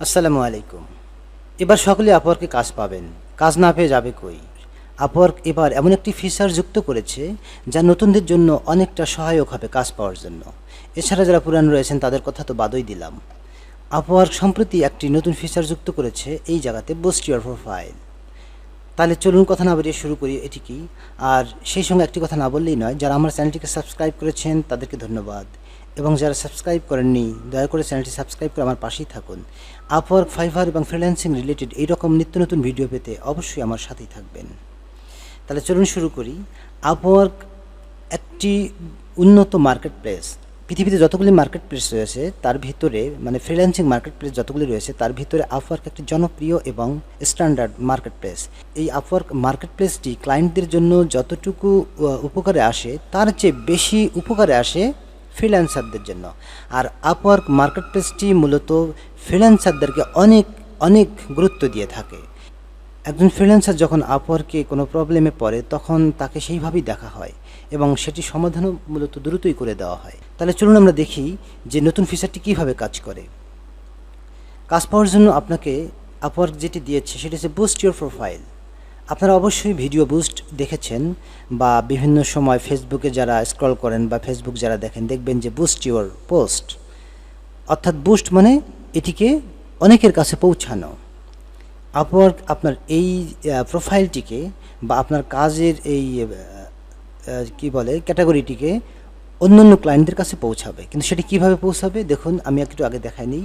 আসসালামু আলাইকুম। এবার সকলে আপওয়ার্কে কাজ পাবেন, কাজ না পেয়ে যাবে কই। আপওয়ার্ক এবার এমন একটি ফিচার যুক্ত করেছে যা নতুনদের জন্য অনেকটা সহায়ক হবে কাজ পাওয়ার জন্য। এছাড়া যারা পুরান রয়েছেন তাদের কথা তো বাদই দিলাম। আপওয়ার্ক সম্প্রতি একটি নতুন ফিচার যুক্ত করেছে এই জায়গাতে, বুস্ট ইউর প্রোফাইল। তাহলে চলুন কথা না বাড়িয়ে শুরু করি এটি কি। আর সেই সঙ্গে একটি কথা না বললেই নয়, যারা আমার চ্যানেলটিকে সাবস্ক্রাইব করেছেন তাদেরকে ধন্যবাদ, এবং যারা সাবস্ক্রাইব করেননি দয়া করে চ্যানেলটি সাবস্ক্রাইব করে আমার পাশেই থাকুন। আপওয়ার্ক, ফাইভার এবং ফ্রিল্যান্সিং রিলেটেড এইরকম নিত্য নতুন ভিডিও পেতে অবশ্যই আমার সাথেই থাকবেন। তাহলে চলুন শুরু করি। আপওয়ার্ক একটি উন্নত মার্কেট প্লেস। পৃথিবীতে যতগুলি মার্কেট প্লেস রয়েছে তার ভিতরে, মানে ফ্রিল্যান্সিং মার্কেট প্লেস যতগুলি রয়েছে তার ভিতরে আপওয়ার্ক একটি জনপ্রিয় এবং স্ট্যান্ডার্ড মার্কেট প্লেস। এই আপওয়ার্ক মার্কেট প্লেসটি ক্লায়েন্টদের জন্য যতটুকু উপকারে আসে তার চেয়ে বেশি উপকারে আসে ফ্রিল্যান্সারদের জন্য। আর আপওয়ার্ক মার্কেট প্লেসটি মূলত ফ্রিল্যান্সারদেরকে অনেক অনেক গুরুত্ব দিয়ে থাকে। একজন ফ্রিল্যান্সার যখন আপওয়ার্কে কোনো প্রবলেমে পড়ে তখন তাকে সেইভাবেই দেখা হয় এবং সেটি সমাধানও মূলত দ্রুতই করে দেওয়া হয়। তাহলে চলুন আমরা দেখি যে নতুন ফিচারটি কীভাবে কাজ করে। কাজ পাওয়ার জন্য আপনাকে আপওয়ার্ক যেটি দিয়েছে সেটি হচ্ছে বুস্ট ইউর প্রোফাইল। আপনারা অবশ্যই ভিডিও বুস্ট দেখেছেন বা বিভিন্ন সময় ফেসবুকে যারা স্ক্রল করেন বা ফেসবুক যারা দেখেন দেখবেন যে বুস্ট ইউর পোস্ট, অর্থাৎ বুস্ট মানে এটিকে অনেকের কাছে পৌঁছানো। আপওয়ার্ক আপনার এই প্রোফাইলটিকে বা আপনার কাজের এই কি বলে ক্যাটাগরিটিকে অন্যান্য ক্লায়েন্টদের কাছে পৌঁছাবে। কিন্তু সেটি কীভাবে পৌঁছাবে দেখুন, আমি একটু আগে দেখাই নিই।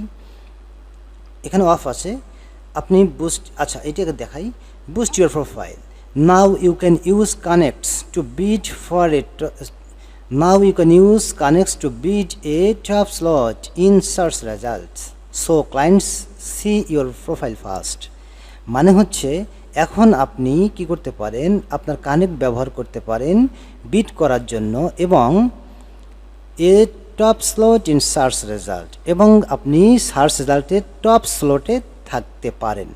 এখানে অফ আছে, আপনি বুস্ট, আচ্ছা এটি আগে দেখাই। Boost your profile, now you can use connects to bid for it, now you can use connects to bid a top slot in search results, so clients see your profile first. মানে হচ্ছে এখন আপনি কি করতে পারেন, আপনার connect ব্যবহার করতে পারেন বিট করার জন্য এবং a top slot in search result, এবং আপনি সার্চ রেজাল্টের টপ স্লটে থাকতে পারেন।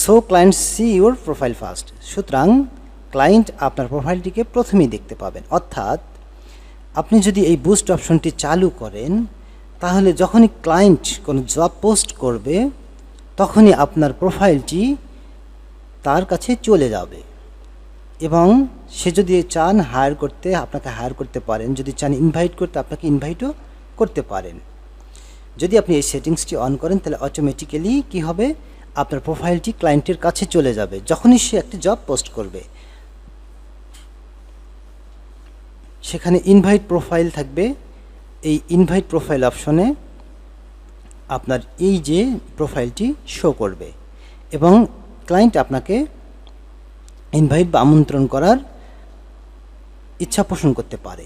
So client see your profile first, সুতরাং ক্লায়েন্ট আপনার প্রোফাইলটিকে প্রথমেই দেখতে পাবেন। অর্থাৎ আপনি যদি এই বুস্ট অপশনটি চালু করেন তাহলে যখনই ক্লায়েন্ট কোনো জব পোস্ট করবে তখনই আপনার প্রোফাইলটি তার কাছে চলে যাবে, এবং সে যদি চান হায়ার করতে আপনাকে হায়ার করতে পারেন, যদি চান ইনভাইট করতে আপনাকে ইনভাইটও করতে পারেন। যদি আপনি এই সেটিংসটি অন করেন তাহলে অটোমেটিক্যালি কি হবে, আপনার প্রোফাইলটি ক্লায়েন্টের কাছে চলে যাবে যখনই সে একটি জব পোস্ট করবে। সেখানে ইনভাইট প্রোফাইল থাকবে, এই ইনভাইট প্রোফাইল অপশনে আপনার এই যে প্রোফাইলটি শো করবে এবং ক্লায়েন্ট আপনাকে ইনভাইট বা আমন্ত্রণ করার ইচ্ছা পোষণ করতে পারে।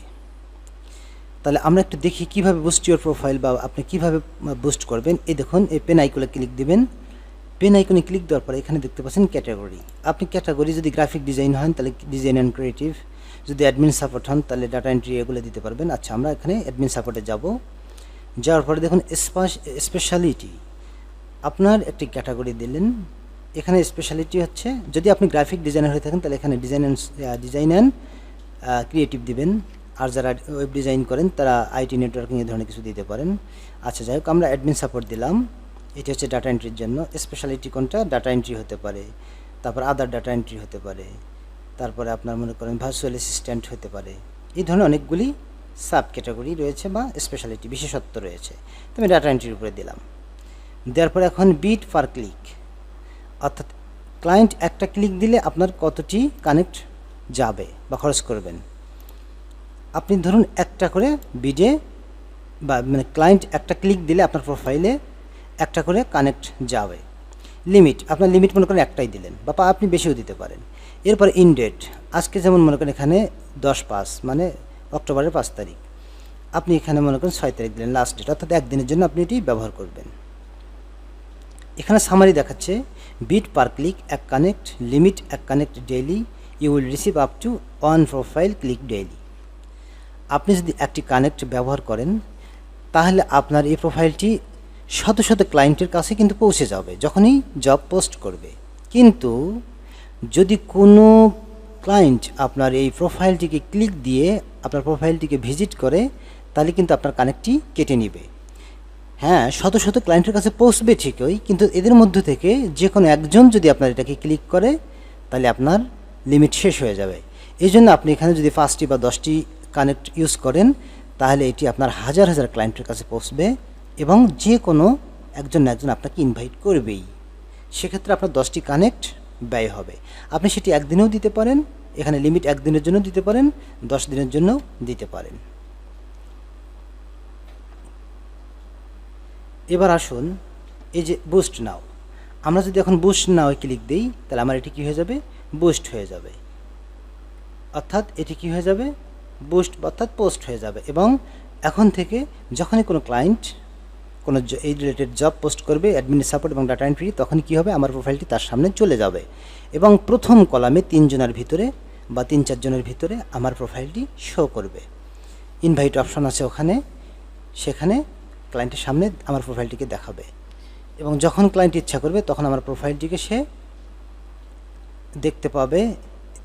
তাহলে আমরা একটু দেখি কিভাবে বুস্ট ইউর প্রোফাইল বা আপনি কিভাবে বুস্ট করবেন। এই দেখুন, এই পেন আইকনে ক্লিক দিবেন। পেন আইকনে ক্লিক দেওয়ার পরে এখানে দেখতে পাচ্ছেন ক্যাটাগরি। আপনি ক্যাটাগরি যদি গ্রাফিক ডিজাইন হন তাহলে ডিজাইন অ্যান্ড ক্রিয়েটিভ, যদি অ্যাডমিন সাপোর্ট হন তাহলে ডাটা এন্ট্রি, এগুলো দিতে পারবেন। আচ্ছা, আমরা এখানে অ্যাডমিন সাপোর্টে যাব। যাওয়ার পরে দেখুন স্পেশালিটি, আপনার একটি ক্যাটাগরি দিলেন। এখানে স্পেশালিটি হচ্ছে, যদি আপনি গ্রাফিক ডিজাইনার হয়ে থাকেন তাহলে এখানে ডিজাইন অ্যান্ড ক্রিয়েটিভ দিবেন, আর যারা ওয়েব ডিজাইন করেন তারা আইটি নেটওয়ার্কিং এই ধরনের কিছু দিতে পারেন। আচ্ছা, যাই হোক, আমরা অ্যাডমিন সাপোর্ট দিলাম। এটি হচ্ছে ডাটা এন্ট্রির জন্য। স্পেশালিটি কোনটা, ডাটা এন্ট্রি হতে পারে, তারপর আদার ডাটা এন্ট্রি হতে পারে, তারপরে আপনার মনে করেন ভার্চুয়াল অ্যাসিস্ট্যান্ট হতে পারে। এই ধরনের অনেকগুলি সাব ক্যাটাগরি রয়েছে বা স্পেশালিটি বিশেষত্ব রয়েছে। তো আমি ডাটা এন্ট্রির উপরে দিলাম। দেওয়ার পরে এখন বিড পার ক্লিক, অর্থাৎ ক্লায়েন্ট একটা ক্লিক দিলে আপনার কতটি কানেক্ট যাবে বা খরচ করবেন। আপনি ধরুন একটা করে বিডে বা মানে ক্লায়েন্ট একটা ক্লিক দিলে আপনার প্রোফাইলে একটা করে কানেক্ট যাবে। লিমিট, আপনার লিমিট মনে করেন একটাই দিলেন বা আপনি বেশিও দিতে পারেন। এরপর ইন ডেট, আজকে যেমন মনে করেন এখানে 10/5 মানে অক্টোবরের 5 তারিখ, আপনি এখানে মনে করেন 6 তারিখ দিলেন লাস্ট ডেট, অর্থাৎ একদিনের জন্য আপনি এটি ব্যবহার করবেন। এখানে সামারি দেখাচ্ছে, বিট পার ক্লিক এক কানেক্ট, লিমিট এক connect daily, you will receive up to 1 profile click daily. আপনি যদি একটি কানেক্ট ব্যবহার করেন তাহলে আপনার এই প্রোফাইলটি শত শত ক্লায়েন্টের কাছে কিন্তু পৌঁছে যাবে যখনই জব পোস্ট করবে। কিন্তু যদি কোনো ক্লায়েন্ট আপনার এই প্রোফাইলটিকে ক্লিক দিয়ে আপনার প্রোফাইলটিকে ভিজিট করে তাহলে কিন্তু আপনার কানেক্টটি কেটে নেবে। হ্যাঁ, শত শত ক্লায়েন্টের কাছে পৌঁছবে ঠিকই, কিন্তু এদের মধ্য থেকে যে কোনো একজন যদি আপনার এটাকে ক্লিক করে তাহলে আপনার লিমিট শেষ হয়ে যাবে। এই জন্য আপনি এখানে যদি 5টি বা 10টি কানেক্ট ইউজ করেন তাহলে এটি আপনার হাজার হাজার ক্লায়েন্টের কাছে পৌঁছবে এবং যে কোনো একজন না একজন আপনাকে ইনভাইট করবেই। সেক্ষেত্রে আপনার 10টি কানেক্ট ব্যয় হবে। আপনি সেটি একদিনেও দিতে পারেন, এখানে লিমিট একদিনের জন্য দিতে পারেন, 10 দিনের জন্য দিতে পারেন। এবার আসুন এই যে বুস্ট নাও, আমরা যদি এখন বুস্ট নাও ক্লিক দিই তাহলে আমার এটি কী হয়ে যাবে, বুস্ট হয়ে যাবে, অর্থাৎ এটি কী হয়ে যাবে, বুস্ট অর্থাৎ পোস্ট হয়ে যাবে। এবং এখন থেকে যখনই কোনো ক্লায়েন্ট কোনো এই রিলেটেড জব পোস্ট করবে, অ্যাডমিন সাপোর্ট এবং ডাটা এন্ট্রি, তখন কী হবে, আমার প্রোফাইলটি তার সামনে চলে যাবে এবং প্রথম কলামে 3 জনের ভিতরে বা 3-4 জনের ভিতরে আমার প্রোফাইলটি শো করবে। ইনভাইট অপশন আছে ওখানে, সেখানে ক্লায়েন্টের সামনে আমার প্রোফাইলটিকে দেখাবে এবং যখন ক্লায়েন্ট ইচ্ছা করবে তখন আমার প্রোফাইলটিকে সে দেখতে পাবে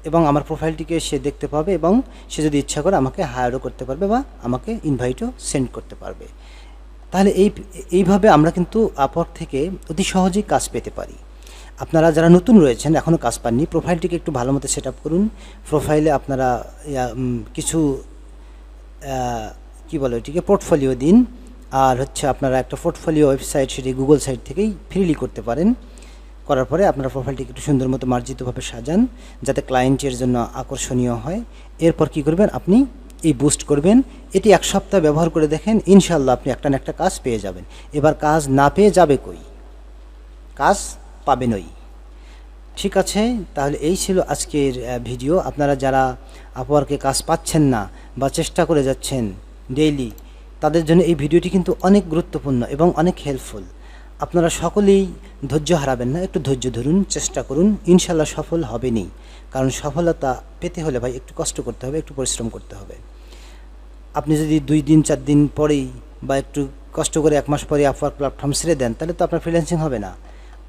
এবং আমার প্রোফাইলটিকে সে দেখতে পাবে এবং সে যদি ইচ্ছা করে আমাকে হায়ারও করতে পারবে বা আমাকে ইনভাইটও সেন্ড করতে পারবে। তাহলে এইভাবে আমরা কিন্তু আপওয়ার্ক থেকে অতি সহজেই কাজ পেতে পারি। আপনারা যারা নতুন রয়েছেন, এখনও কাজ পাননি, প্রোফাইলটিকে একটু ভালো মতো সেট আপ করুন। প্রোফাইলে আপনারা কিছু কী বলে এটিকে, পোর্টফোলিও দিন। আর হচ্ছে আপনারা একটা পোর্টফোলিও ওয়েবসাইট, সেটি গুগল সাইট থেকেই ফ্রিলি করতে পারেন। করার পরে আপনারা প্রোফাইলটিকে একটু সুন্দর মতো মার্জিতভাবে সাজান যাতে ক্লায়েন্টের জন্য আকর্ষণীয় হয়। এরপর কি করবেন, আপনি এই বুস্ট করবেন। এটি 1 সপ্তাহ ব্যবহার করে দেখেন, ইনশাল্লাহ আপনি একটা না একটা কাজ পেয়ে যাবেন। এবার কাজ না পেয়ে যাবে কই, কাজ পাবেনই। ঠিক আছে, তাহলে এই ছিল আজকের ভিডিও। আপনারা যারা আপওয়ার্কে কাজ পাচ্ছেন না বা চেষ্টা করে যাচ্ছেন ডেইলি, তাদের জন্য এই ভিডিওটি কিন্তু অনেক গুরুত্বপূর্ণ এবং অনেক হেল্পফুল। আপনারা সকলেই ধৈর্য হারাবেন না, একটু ধৈর্য ধরুন, চেষ্টা করুন, ইনশাল্লাহ সফল হবেনই। কারণ সফলতা পেতে হলে ভাই একটু কষ্ট করতে হবে, একটু পরিশ্রম করতে হবে। আপনি যদি 2 দিন 4 দিন পরেই বা একটু কষ্ট করে 1 মাস পরে আপওয়ার্ক প্ল্যাটফর্ম ছেড়ে দেন তাহলে তো আপনার ফ্রিল্যান্সিং হবে না।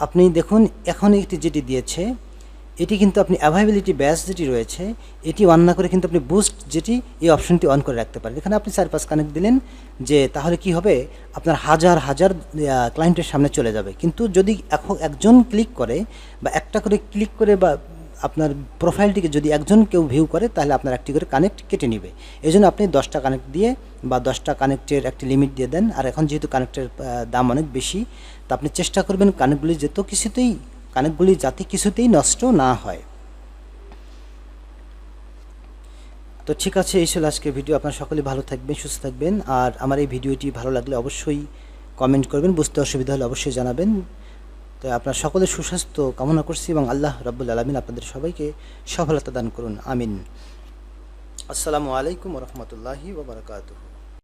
আপনি দেখুন এখন এটি যেটি দিয়েছে, এটি কিন্তু আপনি অ্যাভাইলেবিলিটি ব্যাচ যেটি রয়েছে এটি অন না করে কিন্তু আপনি বুস্ট যেটি, এই অপশনটি অন করে রাখতে পারেন। এখানে আপনি 4-5 কানেক্ট দিলেন, যে তাহলে কি হবে, আপনার হাজার হাজার ক্লায়েন্টের সামনে চলে যাবে। কিন্তু যদি এখন একজন ক্লিক করে বা একটা করে ক্লিক করে বা আপনার প্রোফাইলটিকে যদি একজন কেউ ভিউ করে তাহলে আপনার একটি করে কানেক্ট কেটে নেবে। এই জন্য আপনি 10টা কানেক্ট দিয়ে বা 10টা কানেক্টের একটি লিমিট দিয়ে দেন। আর এখন যেহেতু কানেক্টের দাম অনেক বেশি, তা আপনি চেষ্টা করবেন কানেক্টগুলি যাতে কিছুতেই নষ্ট না হয়। তো ঠিক আছে, এই ছিল আজকের ভিডিও। আপনারা সকলে ভালো থাকবেন, সুস্থ থাকবেন। আর আমার এই ভিডিওটি ভালো লাগলে অবশ্যই কমেন্ট করবেন, বুঝতে অসুবিধা হলে অবশ্যই জানাবেন। তো আপনার সকলের সুস্বাস্থ্য কামনা করছি এবং আল্লাহ রাব্বুল আলামিন আপনাদের সবাইকে সফলতা দান করুন, আমিন। আসসালামু আলাইকুম ওয়া রাহমাতুল্লাহি ওয়া বারাকাতুহু।